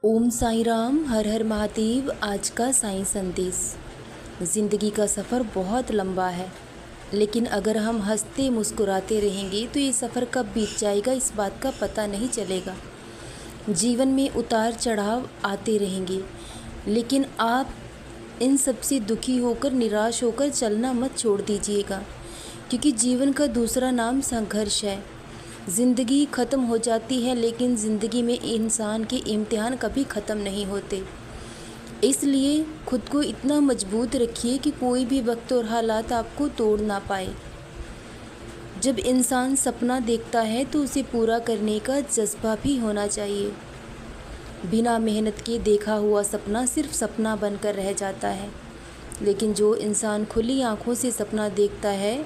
ओम साईं राम, हर हर महादेव। आज का साईं संदेश। ज़िंदगी का सफ़र बहुत लंबा है, लेकिन अगर हम हंसते मुस्कुराते रहेंगे तो ये सफ़र कब बीत जाएगा इस बात का पता नहीं चलेगा। जीवन में उतार चढ़ाव आते रहेंगे, लेकिन आप इन सब से दुखी होकर निराश होकर चलना मत छोड़ दीजिएगा, क्योंकि जीवन का दूसरा नाम संघर्ष है। ज़िंदगी ख़त्म हो जाती है, लेकिन ज़िंदगी में इंसान के इम्तिहान कभी ख़त्म नहीं होते। इसलिए खुद को इतना मजबूत रखिए कि कोई भी वक्त और हालात आपको तोड़ ना पाए। जब इंसान सपना देखता है तो उसे पूरा करने का जज्बा भी होना चाहिए। बिना मेहनत के देखा हुआ सपना सिर्फ सपना बनकर रह जाता है, लेकिन जो इंसान खुली आँखों से सपना देखता है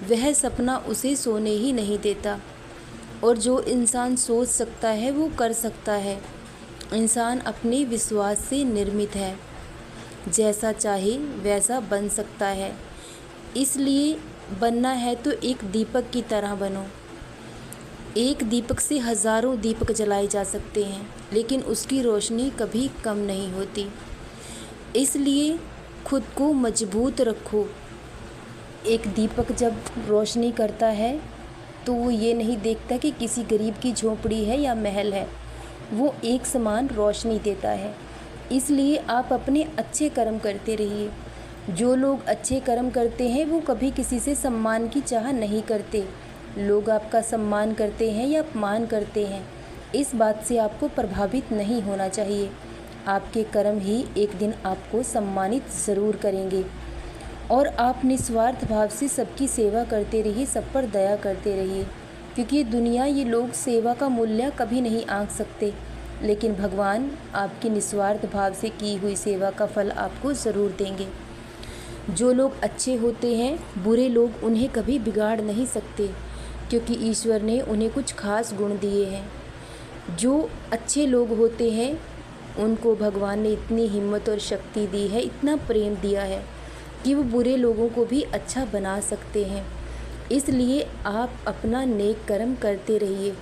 वह सपना उसे सोने ही नहीं देता। और जो इंसान सोच सकता है वो कर सकता है। इंसान अपने विश्वास से निर्मित है, जैसा चाहे वैसा बन सकता है। इसलिए बनना है तो एक दीपक की तरह बनो। एक दीपक से हज़ारों दीपक जलाए जा सकते हैं, लेकिन उसकी रोशनी कभी कम नहीं होती। इसलिए खुद को मजबूत रखो। एक दीपक जब रोशनी करता है तो वो ये नहीं देखता कि किसी गरीब की झोंपड़ी है या महल है, वो एक समान रोशनी देता है। इसलिए आप अपने अच्छे कर्म करते रहिए। जो लोग अच्छे कर्म करते हैं वो कभी किसी से सम्मान की चाह नहीं करते। लोग आपका सम्मान करते हैं या अपमान करते हैं, इस बात से आपको प्रभावित नहीं होना चाहिए। आपके कर्म ही एक दिन आपको सम्मानित ज़रूर करेंगे। और आप निस्वार्थ भाव से सबकी सेवा करते रहिए, सब पर दया करते रहिए, क्योंकि ये दुनिया, ये लोग सेवा का मूल्य कभी नहीं आंक सकते, लेकिन भगवान आपकी निस्वार्थ भाव से की हुई सेवा का फल आपको ज़रूर देंगे। जो लोग अच्छे होते हैं, बुरे लोग उन्हें कभी बिगाड़ नहीं सकते, क्योंकि ईश्वर ने उन्हें कुछ खास गुण दिए हैं। जो अच्छे लोग होते हैं उनको भगवान ने इतनी हिम्मत और शक्ति दी है, इतना प्रेम दिया है कि वो बुरे लोगों को भी अच्छा बना सकते हैं। इसलिए आप अपना नेक कर्म करते रहिए,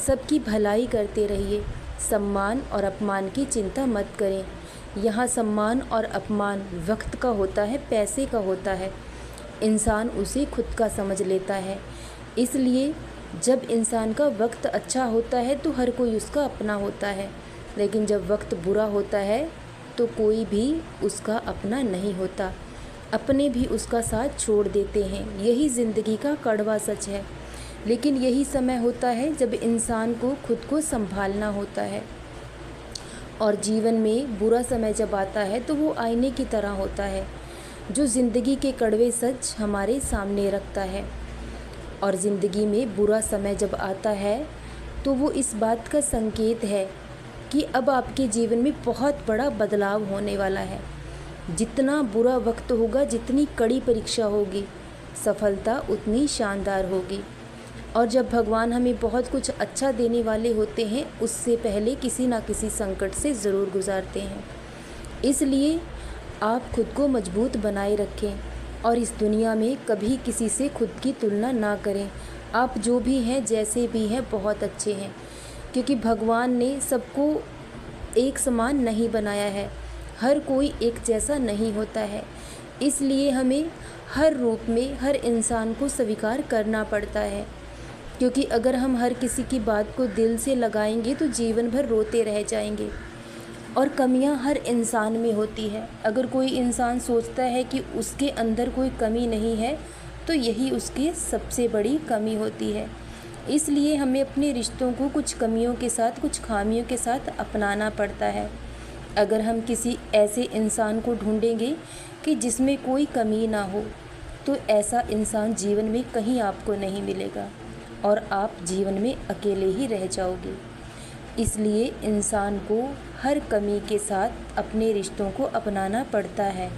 सबकी भलाई करते रहिए। सम्मान और अपमान की चिंता मत करें। यहाँ सम्मान और अपमान वक्त का होता है, पैसे का होता है। इंसान उसे खुद का समझ लेता है। इसलिए जब इंसान का वक्त अच्छा होता है तो हर कोई उसका अपना होता है, लेकिन जब वक्त बुरा होता है तो कोई भी उसका अपना नहीं होता। अपने भी उसका साथ छोड़ देते हैं। यही ज़िंदगी का कड़वा सच है। लेकिन यही समय होता है जब इंसान को खुद को संभालना होता है। और जीवन में बुरा समय जब आता है तो वो आईने की तरह होता है, जो ज़िंदगी के कड़वे सच हमारे सामने रखता है। और ज़िंदगी में बुरा समय जब आता है तो वो इस बात का संकेत है कि अब आपके जीवन में बहुत बड़ा बदलाव होने वाला है। जितना बुरा वक्त होगा, जितनी कड़ी परीक्षा होगी, सफलता उतनी शानदार होगी। और जब भगवान हमें बहुत कुछ अच्छा देने वाले होते हैं, उससे पहले किसी ना किसी संकट से ज़रूर गुजारते हैं। इसलिए आप खुद को मजबूत बनाए रखें और इस दुनिया में कभी किसी से खुद की तुलना ना करें। आप जो भी हैं, जैसे भी हैं, बहुत अच्छे हैं, क्योंकि भगवान ने सबको एक समान नहीं बनाया है। हर कोई एक जैसा नहीं होता है। इसलिए हमें हर रूप में हर इंसान को स्वीकार करना पड़ता है, क्योंकि अगर हम हर किसी की बात को दिल से लगाएंगे तो जीवन भर रोते रह जाएंगे। और कमियां हर इंसान में होती है। अगर कोई इंसान सोचता है कि उसके अंदर कोई कमी नहीं है तो यही उसकी सबसे बड़ी कमी होती है। इसलिए हमें अपने रिश्तों को कुछ कमियों के साथ, कुछ खामियों के साथ अपनाना पड़ता है। अगर हम किसी ऐसे इंसान को ढूंढेंगे कि जिसमें कोई कमी ना हो, तो ऐसा इंसान जीवन में कहीं आपको नहीं मिलेगा और आप जीवन में अकेले ही रह जाओगे। इसलिए इंसान को हर कमी के साथ अपने रिश्तों को अपनाना पड़ता है।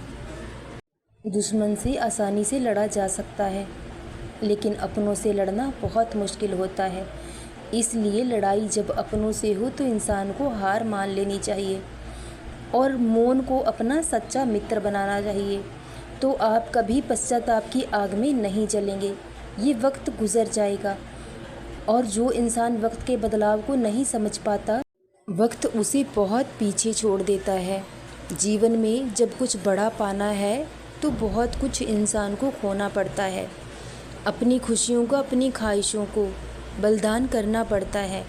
दुश्मन से आसानी से लड़ा जा सकता है, लेकिन अपनों से लड़ना बहुत मुश्किल होता है। इसलिए लड़ाई जब अपनों से हो तो इंसान को हार मान लेनी चाहिए और मौन को अपना सच्चा मित्र बनाना चाहिए। तो आप कभी पश्चाताप की आग में नहीं जलेंगे। ये वक्त गुजर जाएगा। और जो इंसान वक्त के बदलाव को नहीं समझ पाता, वक्त उसे बहुत पीछे छोड़ देता है। जीवन में जब कुछ बड़ा पाना है तो बहुत कुछ इंसान को खोना पड़ता है। अपनी खुशियों को, अपनी ख्वाहिशों को बलिदान करना पड़ता है।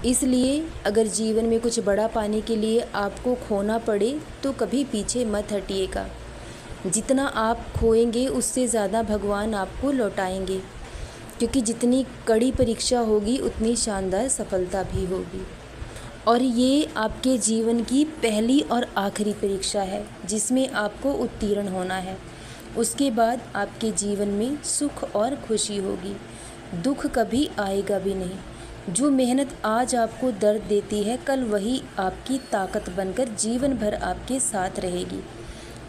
इसलिए अगर जीवन में कुछ बड़ा पाने के लिए आपको खोना पड़े तो कभी पीछे मत हटिएगा। जितना आप खोएंगे उससे ज़्यादा भगवान आपको लौटाएंगे, क्योंकि जितनी कड़ी परीक्षा होगी उतनी शानदार सफलता भी होगी। और ये आपके जीवन की पहली और आखिरी परीक्षा है जिसमें आपको उत्तीर्ण होना है। उसके बाद आपके जीवन में सुख और खुशी होगी, दुख कभी आएगा भी नहीं। जो मेहनत आज आपको दर्द देती है, कल वही आपकी ताकत बनकर जीवन भर आपके साथ रहेगी।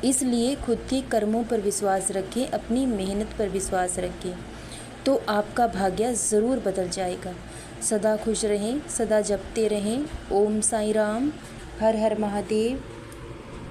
इसलिए खुद के कर्मों पर विश्वास रखें, अपनी मेहनत पर विश्वास रखें, तो आपका भाग्य ज़रूर बदल जाएगा। सदा खुश रहें, सदा जपते रहें। ओम साईं राम, हर हर महादेव।